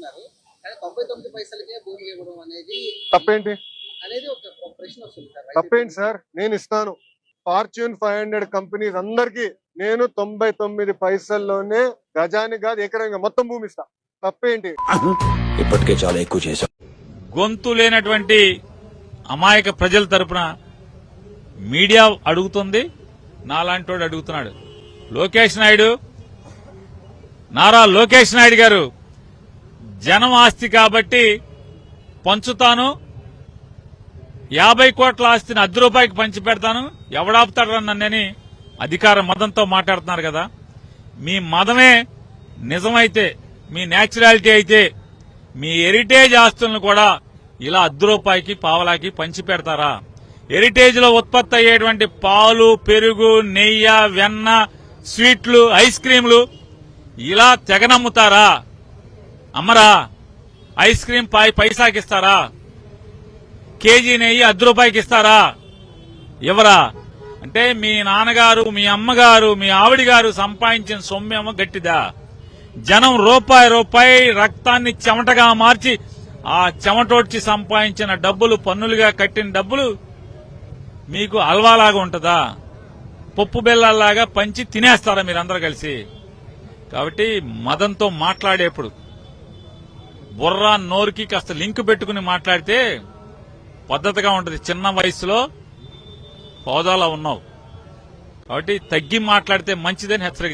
అంటున్నారు. కానీ 99 పైసలకే భూములు ఇవ్వడం అనేది తప్పేంటి అనేది ఒక ప్రశ్న వస్తుంది సార్. తప్పేంటి సార్? నేను ఇస్తాను. ఫార్చ్యూన్ 500 కంపెనీస్ అందరికి నేను 99 పైసల్లోనే గజానికి కాదు ఎకరంగా మొత్తం భూమి ఇస్తా. తప్పేంటి? ఇప్పటికే చాలా ఎక్కువ చేశాం. గొంతు లేనటువంటి అమాయక ప్రజల తరపున మీడియా అడుగుతుంది, నాలాంటోడు అడుగుతున్నాడు. నారా లోకేష్ నాయుడు గారు జనం ఆస్తి కాబట్టి పంచుతాను, 50 కోట్ల ఆస్తిని ₹10 పంచి పెడతాను, ఎవడాపుతాడు నన్నని అధికార మదంతో మాట్లాడుతున్నారు కదా. మీ మదమే నిజమైతే, మీ నేచురాలిటీ అయితే, మీ హెరిటేజ్ ఆస్తులను కూడా ఇలా ₹10 పావలాకి పంచి పెడతారా? హెరిటేజ్ లో ఉత్పత్తి అయ్యేటువంటి పాలు, పెరుగు, నెయ్యి, వెన్న, స్వీట్లు, ఐస్ క్రీంలు ఇలా తెగనమ్ముతారా? అమ్మరా? ఐస్ క్రీం పైసాకి ఇస్తారా? కేజీ నెయ్యి ₹10 ఇస్తారా? ఎవరా? అంటే మీ నాన్నగారు, మీ అమ్మగారు, మీ ఆవిడ గారు సంపాదించిన సొమ్మేమో గట్టిదా? జనం రూపాయి రక్తాన్ని చెమటగా మార్చి ఆ చెమటోడ్చి సంపాదించిన డబ్బులు, పన్నులుగా కట్టిన డబ్బులు మీకు అల్వాలాగా ఉంటుందా? పప్పు బెల్లాల్లాగా పంచి తినేస్తారా మీరందరూ కలిసి? కాబట్టి మదంతో మాట్లాడేప్పుడు బుర్రా నోరుకి కాస్త లింక్ పెట్టుకుని మాట్లాడితే పద్ధతిగా ఉంటుంది. చిన్న వయసులో హోదాలో ఉన్నావు కాబట్టి తగ్గి మాట్లాడితే మంచిదని హెచ్చరిక